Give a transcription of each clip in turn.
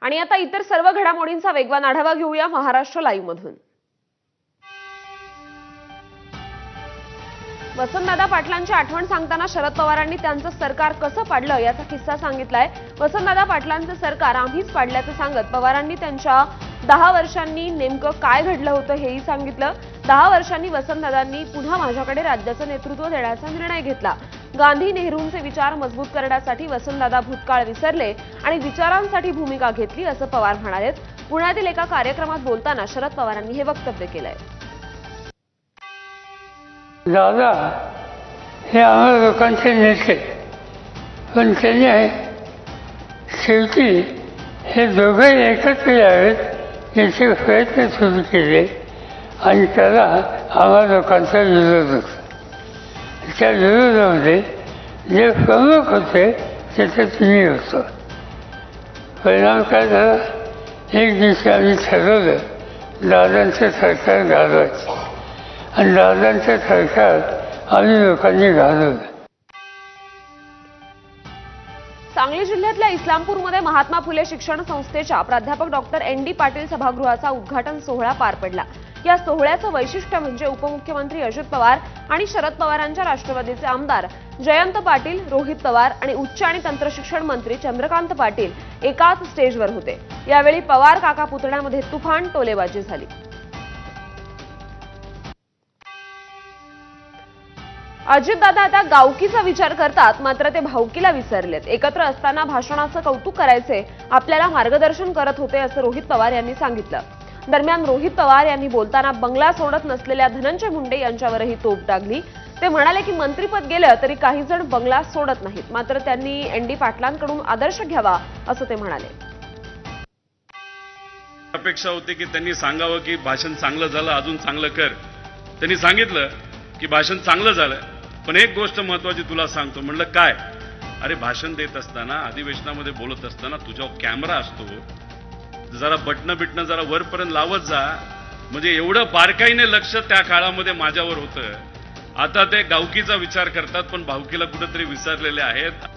आणि आता इतर सर्व घडामोडींचा वेगवान आढावा घेऊया महाराष्ट्र लाईव्ह मधून। वसंतदादा पाटलांची आठवण सांगताना शरद पवारांनी त्यांचं सरकार कसं पाडलं याचा किस्सा सांगितलाय। वसंतदादा पाटलांचं सरकार आम्हीच पाडल्याचं सांगत पवारांनी त्यांच्या 10 वर्षांनी नेमकं काय घडलं होतं हेही सांगितलं। 10 वर्षांनी वसंतदादांनी पुन्हा माझ्याकडे राज्याचं नेतृत्व देण्याचा निर्णय घेतला। गांधी नेहरूंचे विचार मजबूत करण्यासाठी वसंतदादा भूतकाळ विसरले आणि विचारांसाठी भूमिका घेतली असं पवार म्हणाले। पुण्यातील एका कार्यक्रमात बोलताना शरद पवारांनी हे वक्तव्य केलंय। दादा हे आम्हा लोकांचे नेते, पण त्यांनी शेवटी हे दोघे एकत्र यावेत याचे प्रयत्न सुरू केले आणि त्याला आम्हा लोकांचा विरोध होता। त्या विरोधामध्ये जे प्रमुख होते त्याच्यात मी होतो। परिणाम काय झाला, एक दिवशी आम्ही ठरवलं दादांचं सरकार घालवायचं आणि दादांचं सरकार आम्ही लोकांनी घालवलं। सांगली जिल्ह्यातल्या इस्लामपूरमध्ये महात्मा फुले शिक्षण संस्थेच्या प्राध्यापक डॉक्टर ND पाटील सभागृहाचा उद्घाटन सोहळा पार पडला। या सोहळ्याचं वैशिष्ट्य म्हणजे उपमुख्यमंत्री अजित पवार आणि शरद पवारांच्या राष्ट्रवादीचे आमदार जयंत पाटील, रोहित पवार आणि उच्च आणि तंत्रशिक्षण मंत्री चंद्रकांत पाटील एकाच स्टेजवर होते। यावेळी पवार काका पुतळ्यामध्ये तुफान टोलेबाजी झाली। अजितदादा आता गावकीचा विचार करतात, मात्र ते भावकीला विसरलेत। एकत्र असताना भाषणाचं कौतुक करायचे, आपल्याला मार्गदर्शन करत होते असं रोहित पवार यांनी सांगितलं। दरम्यान रोहित पवार यांनी बोलताना बंगला सोडत नसलेल्या धनंजय मुंडे यांच्यावरही तोफ डागली। ते म्हणाले की मंत्रिपद गेलं तरी काही जण बंगला सोडत नाहीत, मात्र त्यांनी ND पाटलांकडून आदर्श घ्यावा असं ते म्हणाले। अपेक्षा होती की त्यांनी सांगावं की भाषण चांगलं झालं, अजून चांगलं कर। त्यांनी सांगितलं की भाषण चांगलं झालं, पण एक गोष्ट महत्वाची तुला सांगतो। म्हणलं काय? अरे भाषण देत असताना, अधिवेशनामध्ये बोलत असताना तुझ्यावर कॅमेरा असतो, जरा बटणं जरा वरपर्यंत लावत जा, म्हणजे एवढं बारकाईने लक्ष त्या काळामध्ये माझ्यावर होतं। आता ते गावकीचा विचार करतात, पण भावकीला कुठेतरी विसरलेले आहेत।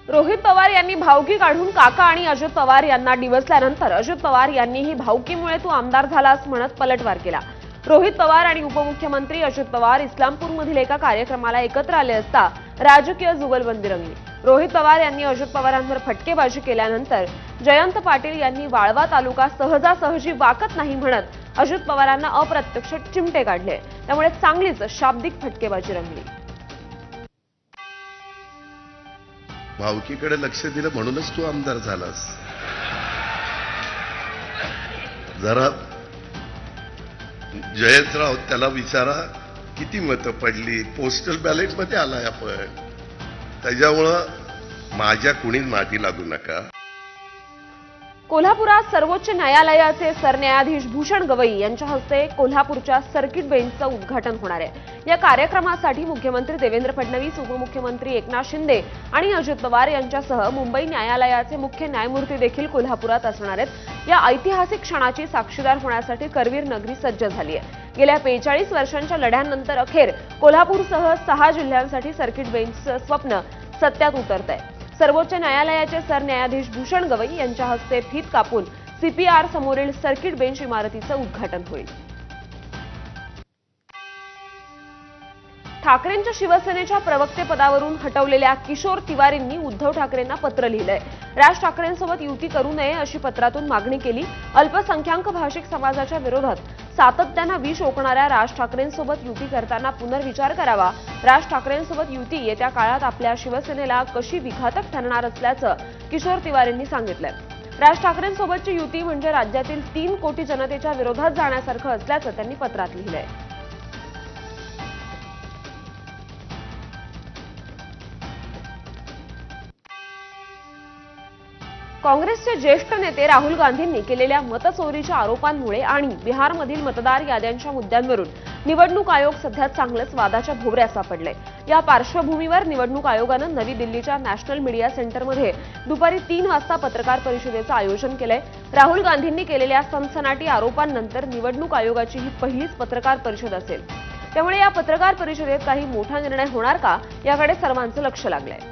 रोहित पवार यांनी भावकी काढून काका आणि अजित पवार यांना डिवचल्यानंतर अजित पवार यांनीही भावकीमुळे तू आमदार झालास म्हणत पलटवार केला। रोहित पवार आणि उपमुख्यमंत्री अजित पवार इस्लामपूरमधील एका कार्यक्रमाला एकत्र आले असता राजकीय जुगलबंदी रंगली। रोहित पवार यांनी अजित पवारांवर फटकेबाजी केल्यानंतर जयंत पाटील यांनी वाळवा तालुका सहजासहजी वाकत नाही म्हणत अजित पवारांना अप्रत्यक्ष चिमटे काढले। त्यामुळे चांगलीच शाब्दिक फटकेबाजी रंगली। भावकीकडे लक्ष दिलं म्हणूनच तू आमदार झालास। जरा जयंतराव त्याला विचारा किती मतं पडली, पोस्टल बॅलेटमध्ये आलाय आपण। त्याच्यामुळं माझ्या कुणीच माती लागू नका। कोल्हापुरात सर्वोच्च न्यायालयाचे सरन्यायाधीश भूषण गवई यांच्या हस्ते कोल्हापूरच्या सर्किट बेंचचं उद्घाटन होणार आहे। या कार्यक्रमासाठी मुख्यमंत्री देवेंद्र फडणवीस, उपमुख्यमंत्री एकनाथ शिंदे आणि अजित पवार यांच्यासह मुंबई न्यायालयाचे मुख्य न्यायमूर्ती देखील कोल्हापुरात असणार आहेत। या ऐतिहासिक क्षणाची साक्षीदार होण्यासाठी करवीर नगरी सज्ज झाली आहे। गेल्या 45 वर्षांच्या लढ्यानंतर अखेर कोल्हापूरसह 6 जिल्ह्यांसाठी सर्किट बेंचचं स्वप्न सत्यात उतरतंय। सर्वोच्च न्यायालयाचे सरन्यायाधीश भूषण गवई यांच्या हस्ते फीत कापून CPR समोरील सर्किट बेंच इमारतीचं उद्घाटन होईल। ठाकरेंच्या शिवसेनेच्या प्रवक्तेपदावरून हटवलेल्या किशोर तिवारींनी उद्धव ठाकरेंना पत्र लिहिलंय। राज ठाकरेंसोबत युती करू नये अशी पत्रातून मागणी केली। अल्पसंख्याक भाषिक समाजाच्या विरोधात सातत्यानं विष ओकणाऱ्या राज ठाकरेंसोबत युती करताना पुनर्विचार करावा। राज ठाकरेंसोबत युती येत्या काळात आपल्या शिवसेनेला कशी विघातक ठरणार असल्याचं किशोर तिवारींनी सांगितलंय। राज ठाकरेंसोबतची युती म्हणजे राज्यातील 3 कोटी जनतेच्या विरोधात जाण्यासारखं असल्याचं त्यांनी पत्रात लिहिलंय। काँग्रेसचे ज्येष्ठ नेते राहुल गांधींनी केलेल्या मतचोरीच्या आरोपांमुळे आणि बिहारमधील मतदार याद्यांच्या मुद्द्यांवरून निवडणूक आयोग सध्या चांगलंच वादाच्या भोवऱ्यात सापडलंय। या पार्श्वभूमीवर निवडणूक आयोगानं नवी दिल्लीच्या नॅशनल मीडिया सेंटरमध्ये दुपारी 3 वाजता पत्रकार परिषदेचं आयोजन केलंय। राहुल गांधींनी केलेल्या सनसनाटी आरोपांनंतर निवडणूक आयोगाची ही पहिलीच पत्रकार परिषद असेल। त्यामुळे या पत्रकार परिषदेत काही मोठा निर्णय होणार का याकडे सर्वांचं लक्ष लागलंय।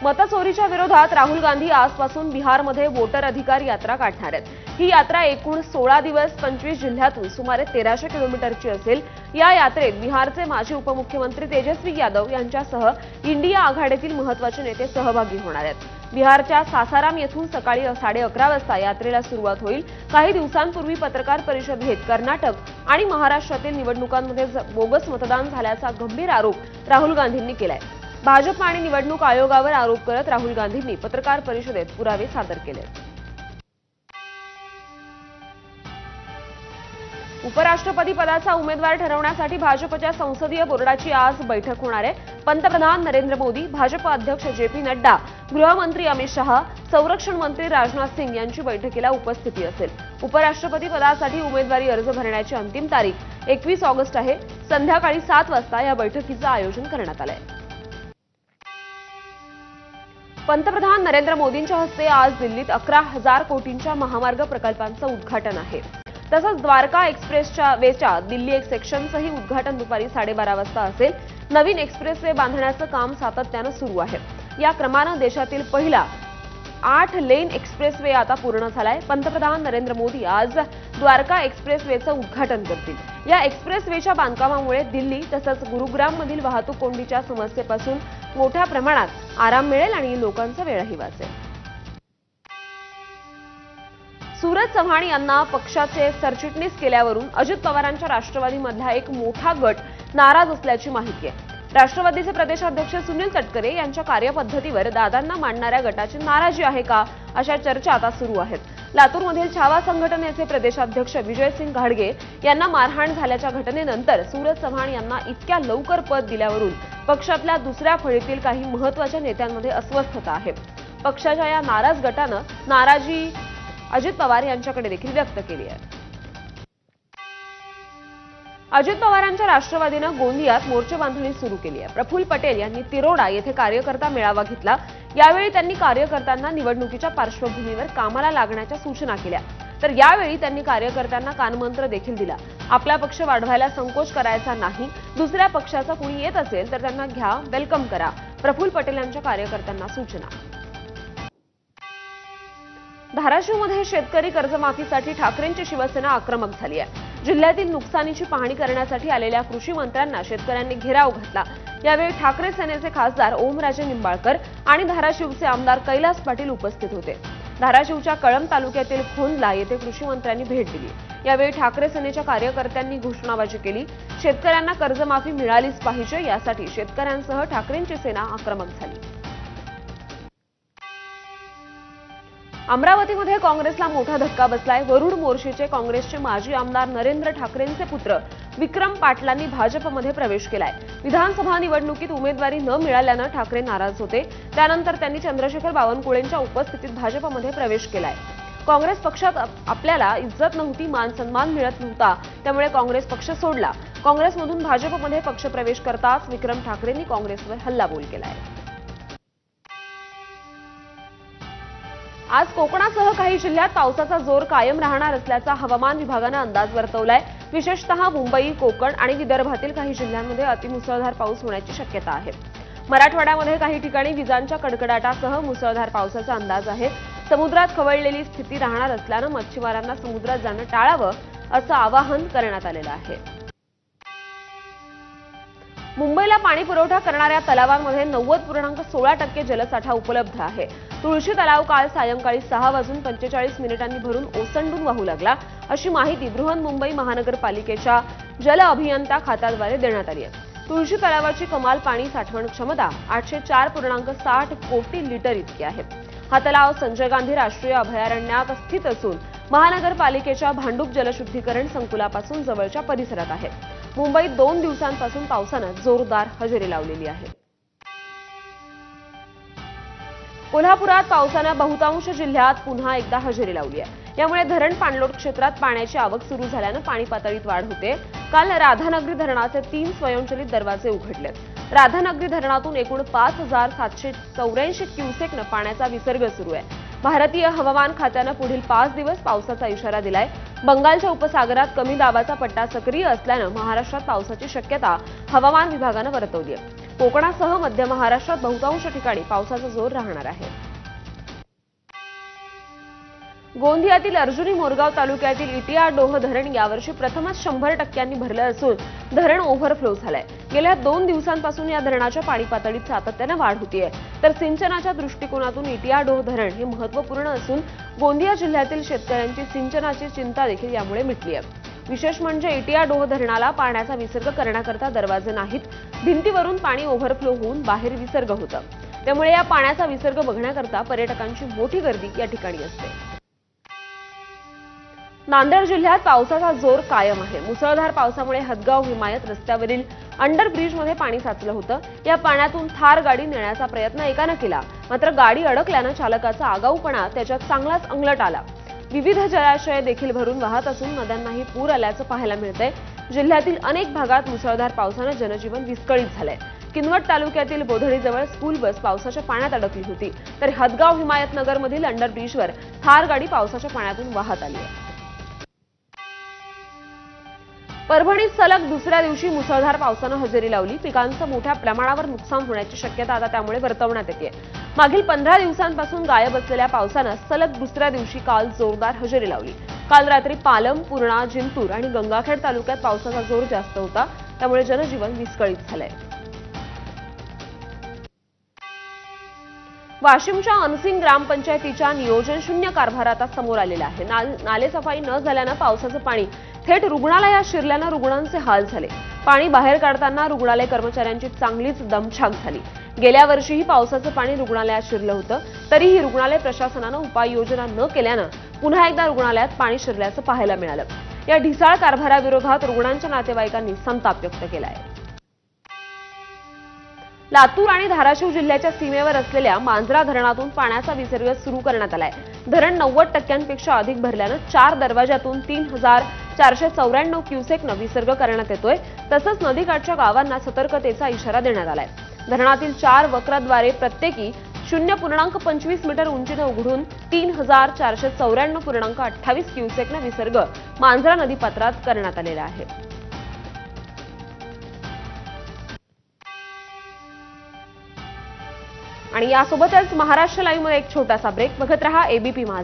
मतचोरीच्या विरोधात राहुल गांधी आजपासून बिहारमध्ये वोटर अधिकार यात्रा काढणार आहेत। ही यात्रा एकूण 16 दिवस 25 जिल्ह्यातून सुमारे 1300 किलोमीटरची असेल। या यात्रेत बिहारचे माजी उपमुख्यमंत्री तेजस्वी यादव यांच्यासह इंडिया आघाडीतील महत्त्वाचे नेते सहभागी होणार आहेत। बिहारच्या सासाराम येथून सकाळी 11:30 वाजता यात्रेला सुरुवात होईल। काही दिवसांपूर्वी पत्रकार परिषद घेत कर्नाटक आणि महाराष्ट्रातील निवडणुकांमध्ये बोगस मतदान झाल्याचा गंभीर आरोप राहुल गांधींनी केलाय। भाजप आणि निवडणूक आयोगावर आरोप करत राहुल गांधींनी पत्रकार परिषदेत पुरावे सादर केले। उपराष्ट्रपती पदाचा उमेदवार ठरवण्यासाठी भाजपच्या संसदीय बोर्डाची आज बैठक होणार आहे। पंतप्रधान नरेंद्र मोदी, भाजप अध्यक्ष जे.पी. नड्डा, गृहमंत्री अमित शहा, संरक्षण मंत्री राजनाथ सिंग यांची बैठकीला उपस्थिती असेल। उपराष्ट्रपती पदासाठी उमेदवारी अर्ज भरण्याची अंतिम तारीख 21 ऑगस्ट आहे। संध्याकाळी 7 वाजता या बैठकीचं आयोजन करण्यात आलंय। पंतप्रधान नरेंद्र मोदींच्या हस्ते आज दिल्लीत 11,000 कोटींच्या महामार्ग प्रकल्पांचं उद्घाटन आहे। तसंच द्वारका एक्सप्रेसच्या वेच्या दिल्ली एक सेक्शनचंही उद्घाटन दुपारी 12:30 वाजता असेल। नवीन एक्सप्रेसवे बांधण्याचं काम सातत्यानं सुरू आहे। या क्रमानं देशातील पहिला 8 लेन एक्सप्रेसवे आता पूर्ण झालाय। पंतप्रधान नरेंद्र मोदी आज द्वारका एक्सप्रेसवेचं उद्घाटन करतील। या एक्सप्रेसवेच्या बांधकामामुळे दिल्ली तसंच गुरुग्राममधील वाहतूक कोंडीच्या समस्येपासून मोठ्या प्रमाणात आराम मिळेल आणि लोकांचा वेळही वाचेल। सूरज चव्हाण यांना पक्षाचे सरचिटणीस केल्यावरून अजित पवारांच्या राष्ट्रवादीमधला एक मोठा गट नाराज असल्याची माहिती आहे। राष्ट्रवादीचे प्रदेशाध्यक्ष सुनील तटकरे यांच्या कार्यपद्धतीवर दादांना मांडणाऱ्या गटाची नाराजी आहे का, अशा चर्चा आता सुरू आहेत। लातूरमधील छावा संघटनेचे प्रदेशाध्यक्ष विजयसिंग घाडगे यांना मारहाण झाल्याच्या घटनेनंतर सूरज चव्हाण यांना इतक्या लवकर पद दिल्यावरून पक्षातल्या दुसऱ्या फळीतील काही महत्त्वाच्या नेत्यांमध्ये अस्वस्थता आहे। पक्षाच्या या नाराज गटानं नाराजी अजित पवार यांच्याकडे देखील व्यक्त केली आहे। अजित पवारांच्या राष्ट्रवादीनं गोंदियात मोर्चे बांधणी सुरू केली आहे। प्रफुल्ल पटेल यांनी तिरोडा येथे कार्यकर्ता मेळावा घेतला। यावेळी त्यांनी कार्यकर्त्यांना निवडणुकीच्या पार्श्वभूमीवर कामाला लागण्याच्या सूचना केल्या। तर यावेळी त्यांनी कार्यकर्त्यांना कानमंत्र देखील दिला। आपला पक्ष वाढवायला संकोच करायचा नाही। दुसऱ्या पक्षाचा कुणी येत असेल तर त्यांना घ्या, वेलकम करा। प्रफुल्ल पटेल यांच्या कार्यकर्त्यांना सूचना। धाराशिवमध्ये शेतकरी कर्जमाफीसाठी ठाकरेंची शिवसेना आक्रमक झाली आहे। जिल्ह्यातील नुकसानीची पाहणी करण्यासाठी आलेल्या कृषी मंत्र्यांना शेतकऱ्यांनी घेराव घातला। यावेळी ठाकरे सेनेचे खासदार ओमराजे निंबाळकर आणि धाराशिवचे आमदार कैलास पाटील उपस्थित होते। धाराशिवच्या कळंब तालुक्यातील खोंदला येथे कृषी मंत्र्यांनी भेट दिली। यावेळी ठाकरे सेनेच्या कार्यकर्त्यांनी घोषणाबाजी केली। शेतकऱ्यांना कर्जमाफी मिळालीच पाहिजे यासाठी शेतकऱ्यांसह ठाकरेंची सेना आक्रमक झाली। अमरावतीमध्ये काँग्रेसला मोठा धक्का बसलाय। वरुड मोर्शीचे काँग्रेसचे माजी आमदार नरेंद्र ठाकरेंचे पुत्र विक्रम पाटलांनी भाजपमध्ये प्रवेश केलाय। विधानसभा निवडणुकीत उमेदवारी न मिळाल्यानं ठाकरे नाराज होते। त्यानंतर त्यांनी चंद्रशेखर बावनकुळेंच्या उपस्थितीत भाजपमध्ये प्रवेश केलाय। काँग्रेस पक्षात आपल्याला इज्जत नव्हती, मान सन्मान मिळत नव्हता, त्यामुळे काँग्रेस पक्ष सोडला। काँग्रेसमधून भाजपमध्ये पक्षप्रवेश करताच विक्रम ठाकरेंनी काँग्रेसवर हल्लाबोल केलाय। आज कोकणासह काही जिल्ह्यात पावसाचा जोर कायम राहणार असल्याचा हवामान विभागानं अंदाज वर्तवलाय। विशेषतः मुंबई, कोकण आणि विदर्भातील काही जिल्ह्यांमध्ये अतिमुसळधार पाऊस होण्याची शक्यता आहे। मराठवाड्यामध्ये काही ठिकाणी विजांच्या कडकडाटासह मुसळधार पावसाचा अंदाज आहे। समुद्रात खवळलेली स्थिती राहणार असल्यानं मच्छीमारांना समुद्रात जाणं टाळावं असं आवाहन करण्यात आलेलं आहे। मुंबईला पाणी पुरवठा करणाऱ्या तलावांमध्ये 90.16% जलसाठा उपलब्ध आहे। तुळशी तलाव काल सायंकाळी 6:45 भरून ओसंडून वाहू लागला, अशी माहिती बृहन्मुंबई महानगरपालिकेच्या जल अभियंता खात्याद्वारे देण्यात आली आहे। तुळशी तलावाची कमाल पाणी साठवण क्षमता 804.60 कोटी लिटर इतकी आहे। हा तलाव संजय गांधी राष्ट्रीय अभयारण्यात स्थित असून महानगरपालिकेच्या भांडूप जलशुद्धीकरण संकुलापासून जवळच्या परिसरात आहे। मुंबईत 2 दिवसांपासून पावसानं जोरदार हजेरी लावलेली आहे। कोल्हापुरात पावसानं बहुतांश जिल्ह्यात पुन्हा एकदा हजेरी लावली आहे। यामुळे धरण पाणलोट क्षेत्रात पाण्याची आवक सुरू झाल्यानं पाणी पातळीत वाढ होते। काल राधानगरी धरणाचे 3 स्वयंचलित दरवाजे उघडलेत। राधानगरी धरणातून एकूण 5,784 क्युसेकनं पाण्याचा विसर्ग सुरू आहे। भारतीय हवामान खात्यानं पुढील 5 दिवस पावसाचा इशारा दिलाय। बंगालच्या उपसागरात कमी दाबाचा पट्टा सक्रिय असल्यानं महाराष्ट्रात पावसाची शक्यता हवामान विभागानं वर्तवली आहे। कोकणासह मध्य महाराष्ट्रात बहुतांश ठिकाणी पावसाचा जोर राहणार आहे. गोंदियातील अर्जुनी मोरगाव तालुक्यातील इटियाडोह धरण यावर्षी प्रथमच 100% भरलं असून धरण ओव्हरफ्लो झालंय. गेल्या 2 दिवसांपासून या धरणाच्या पाणी पातळीत सातत्यानं वाढ होतीये. तर सिंचनाच्या दृष्टिकोनातून इटियाडोह धरण हे महत्त्वपूर्ण असून गोंदिया जिल्ह्यातील शेतकऱ्यांची सिंचनाची चिंता देखील यामुळे मिटली आहे. विशेष म्हणजे इटियाडोह धरणाला पाण्याचा विसर्ग करण्याकरता दरवाजे नाहीत. भिंतीवरून पाणी ओव्हरफ्लो होऊन बाहेर विसर्ग होतं. त्यामुळे या पाण्याचा विसर्ग बघण्याकरता पर्यटकांची मोठी गर्दी या ठिकाणी असते. नांदेड जिल्ह्यात पावसाचा जोर कायम आहे. मुसळधार पावसामुळे हदगाव हिमायत रस्त्यावरील अंडरब्रिजमध्ये पाणी साचलं होतं. या पाण्यातून थार गाडी नेण्याचा प्रयत्न एकानं केला, मात्र गाडी अडकल्यानं चालकाचा आगाऊपणा त्याच्यात चांगलाच अंगलट आला. विविध जलाशय देखील भरून वाहत असून नद्यांनाही पूर आल्याचं पाहायला मिळतंय. जिल्ह्यातील अनेक भागात मुसळधार पावसानं जनजीवन विस्कळीत झालंय. किनवट तालुक्यातील बोधडीजवळ स्कूल बस पावसाच्या पाण्यात अडकली होती, तर हदगाव हिमायतनगरमधील अंडरब्रिजवर थार गाडी पावसाच्या पाण्यातून वाहत आली आहे. परभणीत सलग दुसऱ्या दिवशी मुसळधार पावसानं हजेरी लावली. पिकांचं मोठ्या प्रमाणावर नुकसान होण्याची शक्यता आता त्यामुळे वर्तवण्यात येते. मागील 15 दिवसांपासून गायब असलेल्या पावसानं सलग दुसऱ्या दिवशी काल जोरदार हजेरी लावली. काल रात्री पालम, पूर्णा, जिंतूर आणि गंगाखेड तालुक्यात पावसाचा जोर जास्त होता. त्यामुळे जनजीवन विस्कळीत झालंय. वाशिमच्या अनसिंग ग्रामपंचायतीच्या नियोजन शून्य कारभार आता समोर आलेला आहे. नालेसफाई न झाल्यानं पावसाचं पाणी थेट रुग्णालयात शिरल्यानं रुग्णांचे हाल झाले. पाणी बाहेर काढताना रुग्णालय कर्मचाऱ्यांची चांगलीच दमछाक झाली. गेल्या वर्षीही पावसाचं पाणी रुग्णालयात शिरलं होतं, तरीही रुग्णालय प्रशासनानं उपाययोजना न केल्यानं पुन्हा एकदा रुग्णालयात पाणी शिरल्याचं पाहायला मिळालं. या ढिसाळ कारभाराविरोधात रुग्णांच्या नातेवाईकांनी संताप व्यक्त केलाय. लातूर आणि धाराशिव जिल्ह्याच्या सीमेवर असलेल्या मांजरा धरणातून पाण्याचा विसर्ग सुरू करण्यात आलाय. धरण 90% अधिक भरल्यानं 4 दरवाजातून 3494 क्युसेकनं विसर्ग करण्यात येतोय. तसंच नदीकाठच्या गावांना सतर्कतेचा इशारा देण्यात आलाय. धरणातील 4 वक्राद्वारे प्रत्येकी 0.25 मीटर उंचीनं उघडून 3494.28 क्युसेकनं विसर्ग मांजरा नदीपात्रात करण्यात आलेला आहे. आणि यासोबतच महाराष्ट्र लाईव्हमध्ये एक छोटासा ब्रेक. बघत रहा एबीपी माझा.